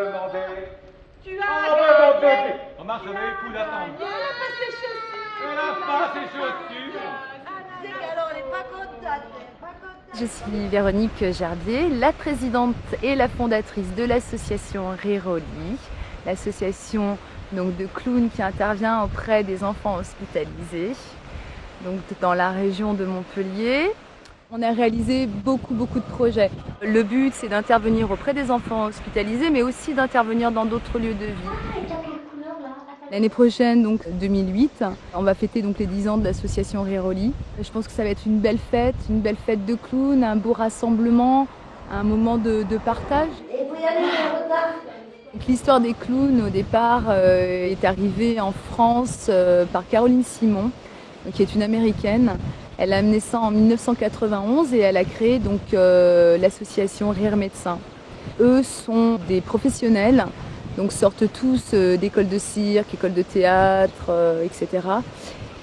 demandé. Tu Oh, as mais mon gagné. bébé. Remarque, j'avais les coups d'attendre. Elle a pas ses chaussures. Elle a pas ses chaussures. C'est qu'alors elle est pas contente. Elle est pas contente. Je suis Véronique Gerbier, la présidente et la fondatrice de l'association Riroli, l'association donc de clowns qui intervient auprès des enfants hospitalisés, donc dans la région de Montpellier. On a réalisé beaucoup de projets. Le but, c'est d'intervenir auprès des enfants hospitalisés, mais aussi d'intervenir dans d'autres lieux de vie. L'année prochaine, donc 2008, on va fêter donc les 10 ans de l'association Riroli. Je pense que ça va être une belle fête de clowns, un beau rassemblement, un moment de partage. L'histoire des clowns, au départ, est arrivée en France par Caroline Simon, qui est une Américaine. Elle a amené ça en 1991 et elle a créé donc l'association Rire Médecin. Eux sont des professionnels, donc sortent tous d'écoles de cirque, écoles de théâtre, etc.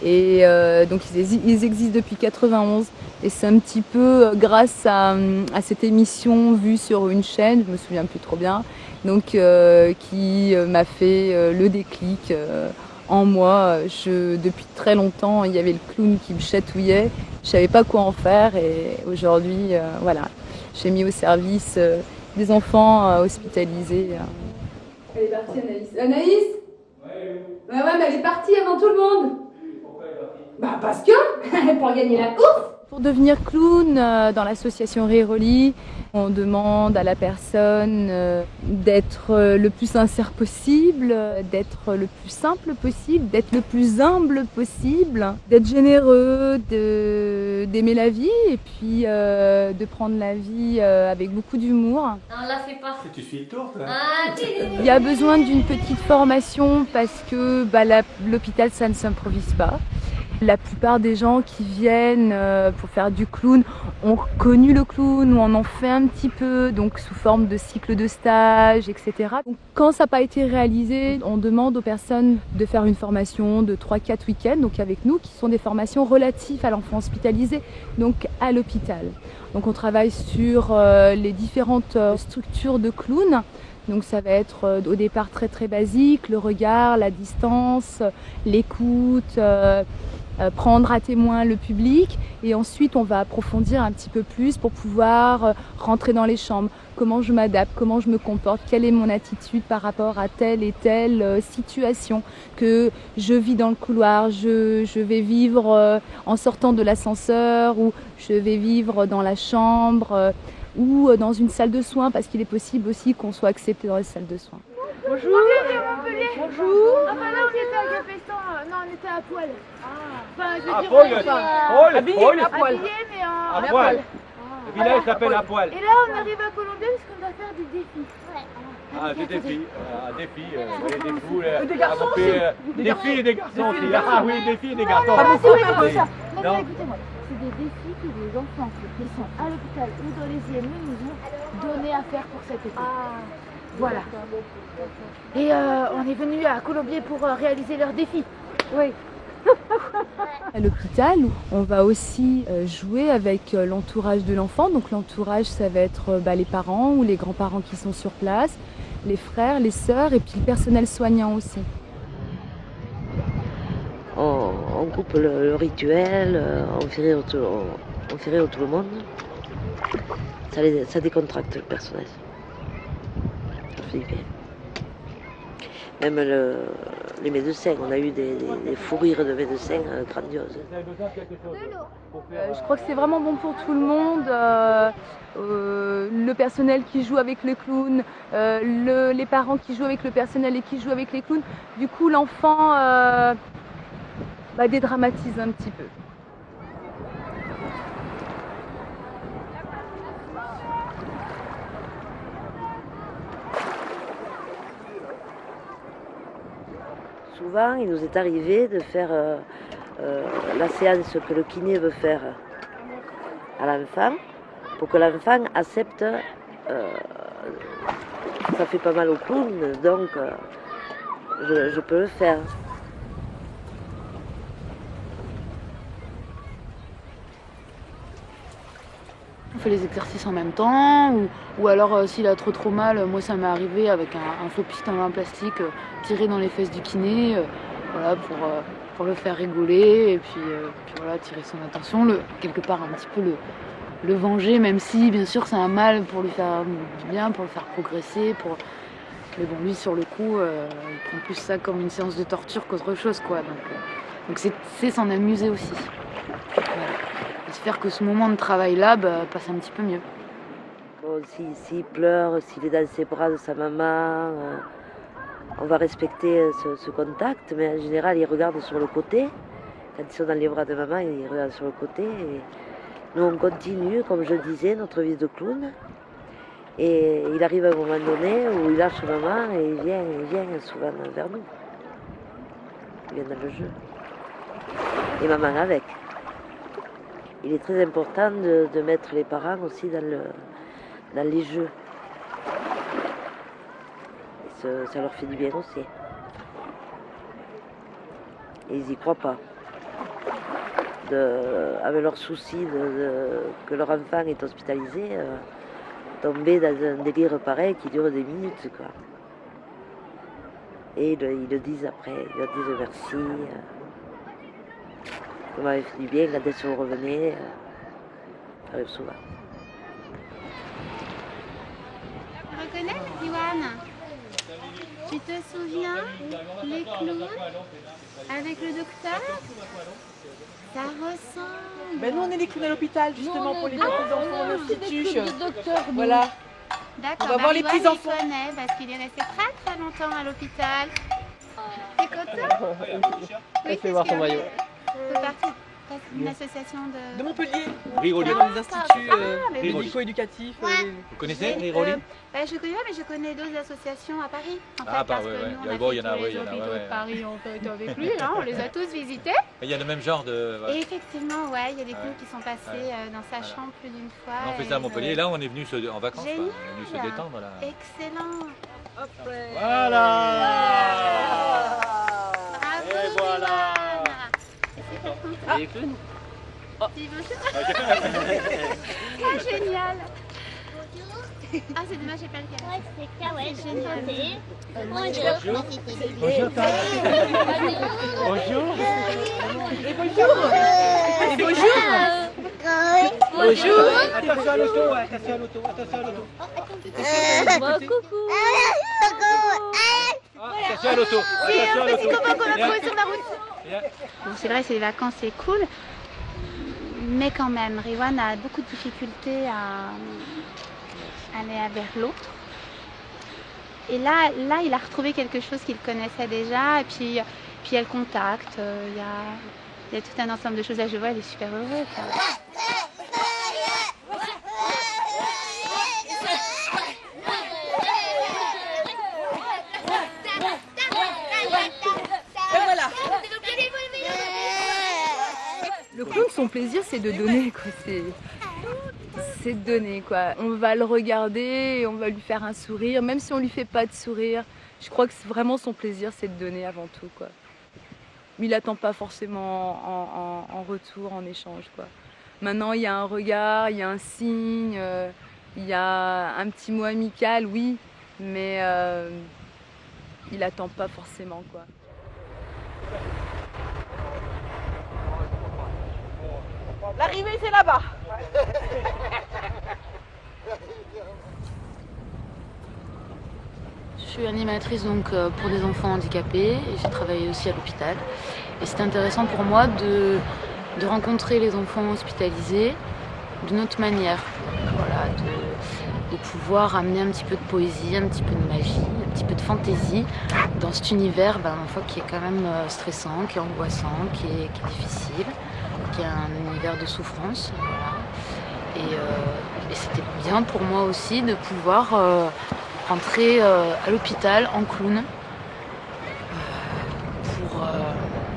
Et donc ils existent depuis 91 et c'est un petit peu grâce à cette émission vue sur une chaîne, je me souviens plus trop bien, donc qui m'a fait le déclic. En moi, depuis très longtemps, il y avait le clown qui me chatouillait. Je ne savais pas quoi en faire et aujourd'hui, voilà, j'ai mis au service des enfants hospitalisés. Elle est partie, Anaïs. Anaïs ? Ouais, mais elle est partie avant tout le monde. Pourquoi elle est partie ? Bah parce que, pour gagner la course. Pour devenir clown dans l'association Riroli, on demande à la personne d'être le plus sincère possible, d'être le plus simple possible, d'être le plus humble possible, d'être généreux, d'aimer la vie et puis de prendre la vie avec beaucoup d'humour. Non, là, fais pas. Tu suis le tour, toi. Ah, Il y a besoin d'une petite formation parce que l'hôpital, ça ne s'improvise pas. La plupart des gens qui viennent pour faire du clown ont connu le clown ou en ont fait un petit peu, donc sous forme de cycle de stage, etc. Donc, quand ça n'a pas été réalisé, on demande aux personnes de faire une formation de 3-4 week-ends, donc avec nous, qui sont des formations relatives à l'enfant hospitalisé, donc à l'hôpital. Donc on travaille sur les différentes structures de clown. Donc ça va être au départ très basique, le regard, la distance, l'écoute, prendre à témoin le public et ensuite on va approfondir un petit peu plus pour pouvoir rentrer dans les chambres. Comment je m'adapte, comment je me comporte, quelle est mon attitude par rapport à telle et telle situation que je vis dans le couloir, je vais vivre en sortant de l'ascenseur ou je vais vivre dans la chambre ou dans une salle de soins parce qu'il est possible aussi qu'on soit accepté dans les salles de soins. Bonjour. Montpellier. Bonjour. Enfin là on était à Capestan, non on était à poil. Enfin je veux dire Habillé, à poil. Habillé mais à poil. Le village s'appelle à poil. Et là on arrive à Colombie parce qu'on va faire des défis. Ah, des défis. Des fous. Des garçons aussi. Des filles et des garçons aussi. Ah oui, des filles et des garçons. Ah mais c'est pas ça. Non. Non, écoutez-moi, c'est des défis que les enfants qui sont à l'hôpital ou dans les IME nous ont donné à faire pour cet été. Voilà. Et on est venu à Colombier pour réaliser leurs défis. Oui. À l'hôpital, on va aussi jouer avec l'entourage de l'enfant. Donc l'entourage, ça va être les parents ou les grands-parents qui sont sur place, les frères, les sœurs et puis le personnel soignant aussi. On coupe le rituel, on fait rire tout le monde. Ça décontracte le personnel. Ça fait bien. Même les médecins, on a eu des fous rires de médecins grandioses. Je crois que c'est vraiment bon pour tout le monde. Le personnel qui joue avec le clown, les parents qui jouent avec le personnel et qui jouent avec les clowns. Du coup, l'enfant dédramatise un petit peu. Souvent, il nous est arrivé de faire la séance que le kiné veut faire à l'enfant pour que l'enfant accepte. Ça fait pas mal au clown, donc je peux le faire. fait les exercices en même temps, ou alors s'il a trop mal, moi ça m'est arrivé avec un faux piston en plastique tiré dans les fesses du kiné, voilà, pour le faire rigoler, et puis voilà, tirer son attention, quelque part un petit peu le venger, même si bien sûr c'est un mal pour lui faire du bien, pour le faire progresser, mais bon, lui sur le coup, il prend plus ça comme une séance de torture qu'autre chose, quoi. Donc c'est s'en amuser aussi. Voilà. J'espère que ce moment de travail-là passe un petit peu mieux. Bon, s'il pleure, s'il est dans ses bras de sa maman, on va respecter ce contact, mais en général, il regarde sur le côté. Quand ils sont dans les bras de maman, ils regardent sur le côté. Et nous, on continue, comme je le disais, notre vie de clown. Et il arrive à un moment donné où il lâche maman et il vient souvent vers nous. Il vient dans le jeu. Et maman avec. Il est très important de mettre les parents aussi dans les jeux. Et ça leur fait du bien aussi. Et ils n'y croient pas. Avec leur souci que leur enfant est hospitalisé, tomber dans un délire pareil qui dure des minutes, quoi. Et ils le disent après, ils leur disent merci. Ça m'avait fait du bien, quand vous revenez, ça arrive souvent. Tu reconnais, Iwan? Tu te souviens, les clowns avec le docteur? Ça ressemble. Ben nous on est les clowns à l'hôpital justement pour les petits enfants, le institut. Voilà. D'accord, On va voir les petits enfants. Il connaît parce qu'il est resté très très longtemps à l'hôpital. T'es content? Oui, fait voir son maillot. C'est parti d'une association De Montpellier. Riroli. Des instituts mais médico-éducatifs. Vous connaissez Riroli? Je connais pas, mais je connais d'autres associations à Paris. En fait, Ah, parce ouais, que ouais. nous, on Il a y en a, fait tous oui, les il y en a, hôpitaux ouais, de Paris en fait avec lui, hein, on les a tous visités. Il y a le même genre de... Et effectivement, ouais, il y a des clowns qui sont passés dans sa chambre plus d'une fois. On fait ça à Montpellier. Là, on est venu en vacances. Génial. On est venu se détendre. Là. Excellent. Voilà. Bravo, Et voilà. Iwan. Et clown. Dis bonjour. Ah, génial. Ah, c'est dommage, j'ai pas le cas. Ouais, c'est ça, ouais, C'est génial. Bonjour. Bonjour. Bonjour. Et bonjour. Et bonjour. Bonjour. Attention à l'auto, attention à l'auto, attention à l'auto. Coucou. Attention à l'auto. Attention à l'auto. Comment qu'on l'a trouvé sur la route? Bon, c'est vrai, c'est les vacances, c'est cool. Mais quand même, Riwan a beaucoup de difficultés à aller vers l'autre. Et là, il a retrouvé quelque chose qu'il connaissait déjà. Et puis il y a le contact. Il y a tout un ensemble de choses. Là, je vois, il est super heureux. Le clown, son plaisir, c'est de donner, quoi. C'est de donner, quoi. On va le regarder, et on va lui faire un sourire, même si on lui fait pas de sourire. Je crois que vraiment son plaisir, c'est de donner avant tout, quoi. Mais il attend pas forcément en retour, en échange, quoi. Maintenant, il y a un regard, il y a un signe, il y a un petit mot amical, oui, mais il attend pas forcément, quoi. L'arrivée c'est là-bas. Je suis animatrice donc pour des enfants handicapés et j'ai travaillé aussi à l'hôpital. Et c'est intéressant pour moi de rencontrer les enfants hospitalisés d'une autre manière. Voilà, de pouvoir amener un petit peu de poésie, un petit peu de magie, un petit peu de fantaisie dans cet univers qui est quand même stressant, qui est angoissant, qui est difficile, qui est un univers de souffrance. Voilà. Et c'était bien pour moi aussi de pouvoir rentrer à l'hôpital en clown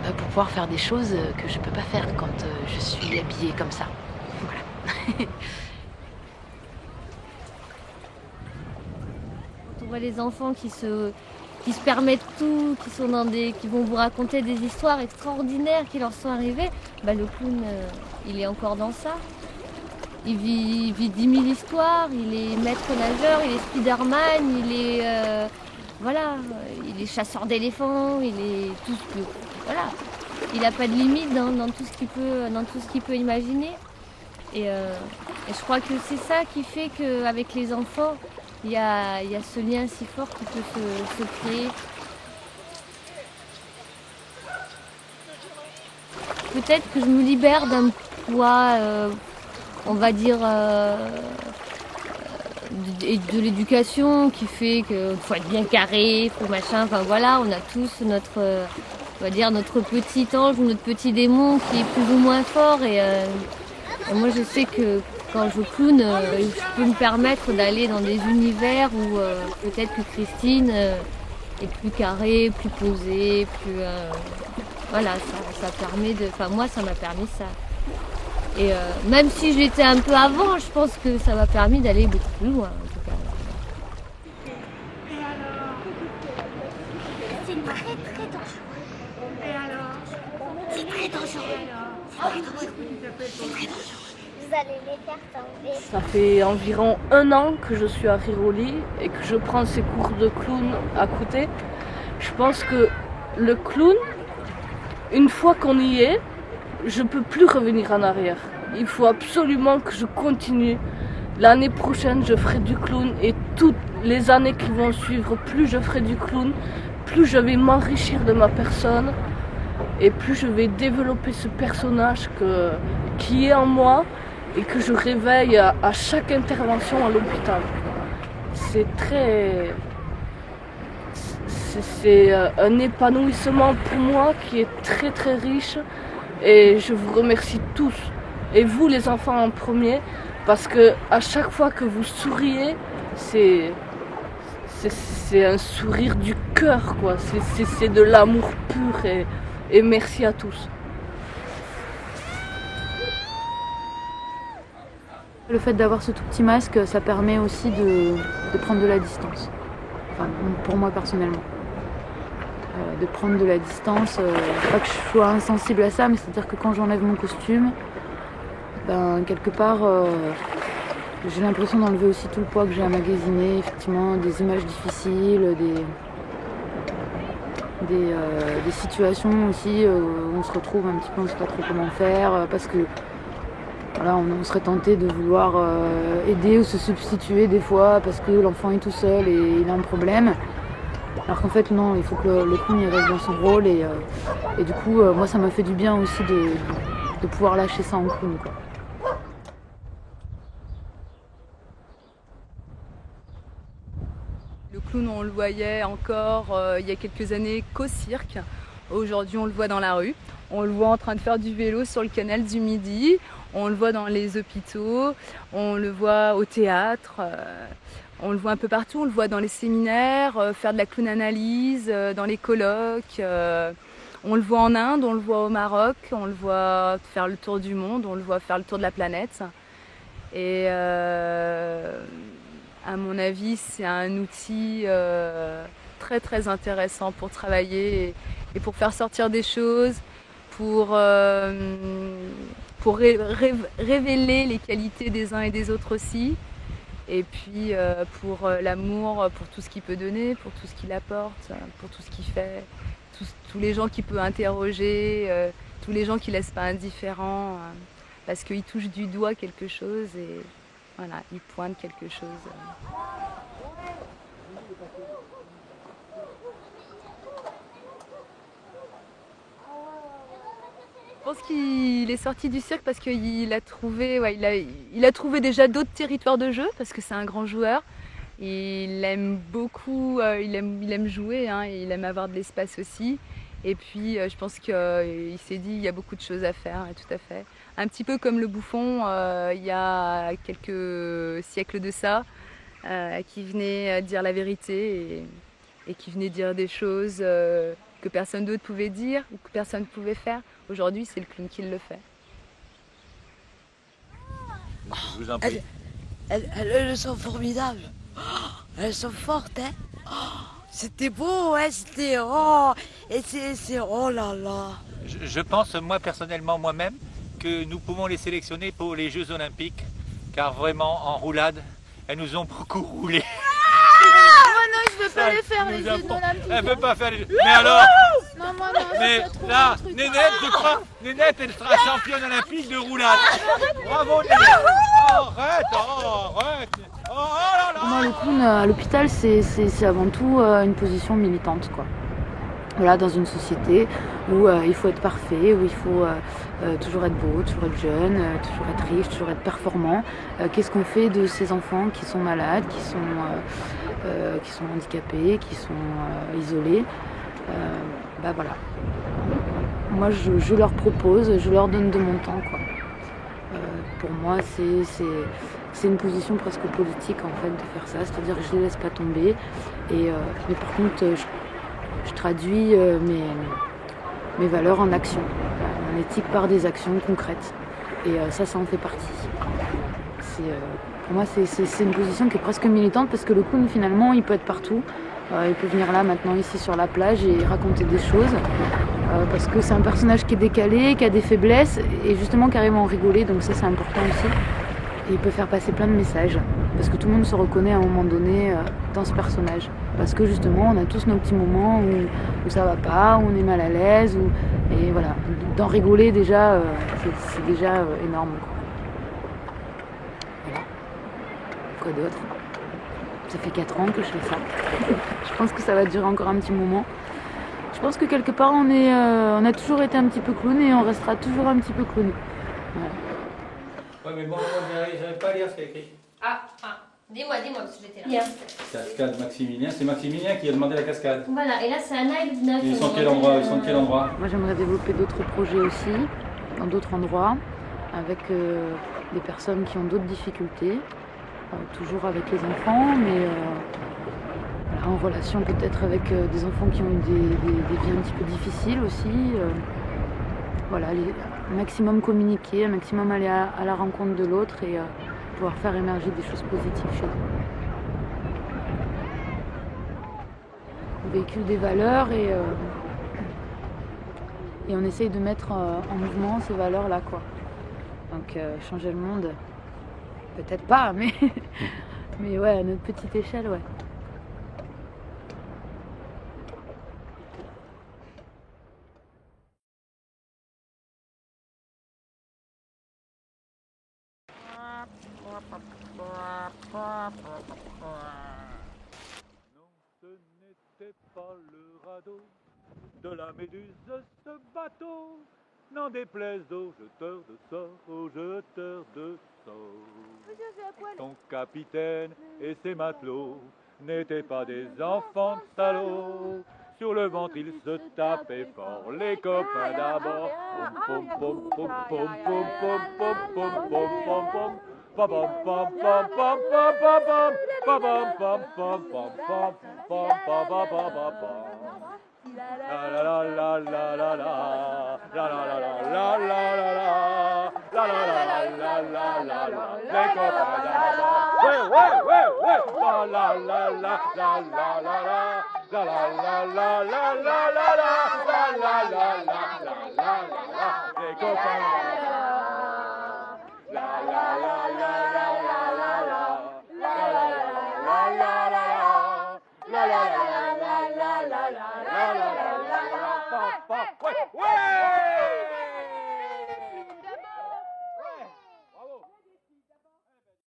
pour pouvoir faire des choses que je ne peux pas faire quand je suis habillée comme ça. Voilà. On voit les enfants qui se permettent tout, qui vont vous raconter des histoires extraordinaires qui leur sont arrivées. Le clown, il est encore dans ça. il vit 10 000 histoires, il est maître nageur, il est Spider-Man, il est voilà, il est chasseur d'éléphants, il est tout ce que voilà, il n'a pas de limite dans tout ce qu'il peut imaginer. Et je crois que c'est ça qui fait qu'avec les enfants, il y a ce lien si fort qui peut se créer. Peut-être que je me libère d'un poids, on va dire, de l'éducation qui fait qu'il faut être bien carré, faut machin, enfin voilà, on a tous notre, on va dire, notre petit ange ou notre petit démon qui est plus ou moins fort. Et moi je sais que quand je clown, je peux me permettre d'aller dans des univers où peut-être que Christine est plus carrée, plus posée, plus... voilà, ça permet de... Enfin moi ça m'a permis ça. Et même si je l'étais un peu avant, je pense que ça m'a permis d'aller beaucoup plus loin en tout cas. C'est très très dangereux. Et alors? C'est très dangereux. C'est très dangereux. Vous allez les faire tomber. Ça fait environ 1 an que je suis à Riroli et que je prends ces cours de clown à côté. Je pense que le clown, une fois qu'on y est, je ne peux plus revenir en arrière. Il faut absolument que je continue. L'année prochaine, je ferai du clown et toutes les années qui vont suivre, plus je ferai du clown, plus je vais m'enrichir de ma personne et plus je vais développer ce personnage qui est en moi et que je réveille à chaque intervention à l'hôpital. C'est un épanouissement pour moi qui est très très riche et je vous remercie tous et vous les enfants en premier parce que à chaque fois que vous souriez c'est un sourire du cœur quoi, c'est de l'amour pur et merci à tous. Le fait d'avoir ce tout petit masque, ça permet aussi de prendre de la distance. Enfin, pour moi personnellement. De prendre de la distance, pas que je sois insensible à ça, mais c'est-à-dire que quand j'enlève mon costume, ben, quelque part, j'ai l'impression d'enlever aussi tout le poids que j'ai à magasiner, effectivement, des images difficiles, des situations aussi où on se retrouve un petit peu, on ne sait pas trop comment faire, parce que voilà, on serait tenté de vouloir aider ou se substituer des fois parce que l'enfant est tout seul et il a un problème. Alors qu'en fait non, il faut que le clown il reste dans son rôle et du coup moi ça m'a fait du bien aussi de pouvoir lâcher ça en clown quoi. Le clown on le voyait encore il y a quelques années qu'au cirque. Aujourd'hui on le voit dans la rue, on le voit en train de faire du vélo sur le canal du Midi, on le voit dans les hôpitaux, on le voit au théâtre. On le voit un peu partout, on le voit dans les séminaires, faire de la clown analyse, dans les colloques. On le voit en Inde, on le voit au Maroc, on le voit faire le tour du monde, on le voit faire le tour de la planète. Et à mon avis, c'est un outil très très intéressant pour travailler et pour faire sortir des choses, pour révéler les qualités des uns et des autres aussi. Et puis pour l'amour, pour tout ce qu'il peut donner, pour tout ce qu'il apporte, pour tout ce qu'il fait, tous les gens qu'il peut interroger, tous les gens qu'il ne laissent pas indifférents, parce qu'il touche du doigt quelque chose et voilà, il pointe quelque chose. Je pense qu'il est sorti du cirque parce qu'il a trouvé, il a trouvé déjà d'autres territoires de jeu parce que c'est un grand joueur. Il aime beaucoup, il aime jouer, hein, et il aime avoir de l'espace aussi. Et puis je pense qu'il s'est dit il y a beaucoup de choses à faire, tout à fait. Un petit peu comme le Bouffon il y a quelques siècles de ça, qui venait dire la vérité et qui venait dire des choses que personne d'autre pouvait dire ou que personne ne pouvait faire. Aujourd'hui, c'est le clown qui le fait. Je vous en prie. Elles sont formidables. Elles sont fortes, hein. C'était beau, ouais, c'était... Oh, et c'est... Oh là là. Je pense, moi personnellement, moi-même, que nous pouvons les sélectionner pour les Jeux Olympiques car vraiment en roulade, elles nous ont beaucoup roulé. Moi non, je veux pas les faire les jeux de l'Olympique. Elle veut pas faire les jeux. Mais alors Non, moi non, mais là, Nénette, je crois, Nénette, elle sera championne olympique de roulade. Bravo Nénette. Arrête, arrête. Oh là là. Pour moi, le clown à l'hôpital, c'est avant tout une position militante, quoi. Voilà, dans une société où il faut être parfait, où il faut toujours être beau, toujours être jeune, toujours être riche, toujours être performant. Qu'est-ce qu'on fait de ces enfants qui sont malades, qui sont handicapés, qui sont isolés? Bah voilà. Moi, je leur propose, je leur donne de mon temps, quoi. Pour moi, c'est une position presque politique, en fait, de faire ça. C'est-à-dire que je ne les laisse pas tomber. Mais par contre, je traduis mes valeurs en action. Mon éthique par des actions concrètes. Et ça en fait partie. Pour moi, c'est une position qui est presque militante parce que le clown, finalement, il peut être partout. Il peut venir là, maintenant, ici, sur la plage et raconter des choses. Parce que c'est un personnage qui est décalé, qui a des faiblesses et justement qui arrive à en rigoler. Donc ça, c'est important aussi. Et il peut faire passer plein de messages. Parce que tout le monde se reconnaît à un moment donné dans ce personnage. Parce que justement, on a tous nos petits moments où ça va pas, où on est mal à l'aise. Et voilà, d'en rigoler déjà, c'est déjà énorme. Voilà. Quoi d'autre? Ça fait 4 ans que je fais ça. Je pense que ça va durer encore un petit moment. Je pense que quelque part, on a toujours été un petit peu clown et on restera toujours un petit peu clown. Voilà. Ouais, mais bon, j'arrive pas à lire ce qu'il y a écrit. Dis-moi, parce que j'étais là. Cascade Maximilien, c'est Maximilien qui a demandé la cascade. Voilà, et là c'est Anna et Luna. Ils sont de quel endroit? Moi j'aimerais développer d'autres projets aussi, dans d'autres endroits, avec des personnes qui ont d'autres difficultés, toujours avec les enfants, mais voilà, en relation peut-être avec des enfants qui ont eu des vies un petit peu difficiles aussi. Voilà, un maximum communiquer, un maximum aller à la rencontre de l'autre et pouvoir faire émerger des choses positives chez eux. On véhicule des valeurs et on essaye de mettre en mouvement ces valeurs-là, quoi. Donc changer le monde, peut-être pas, mais, mais ouais, à notre petite échelle, ouais. Non, ce n'était pas le radeau de la Méduse, ce bateau. N'en déplaise aux jeteurs de sorts, aux jeteurs de sorts. Son capitaine et ses matelots n'étaient pas des enfants de salauds. Sur le ventre, ils se tapaient fort, les copains d'abord. Pom pom pom pom pom pom pom pom pom pom pom. Pom pom pom pom pom pom pom pom pom pom pom pom pom pom pom pom pom pom. La la la la la la la la la la la la la la la la la la. Les copains d'abord. Ouais. La la la la la la la la. La la la la la la la la. La la la la la la la. Les copains d'abord.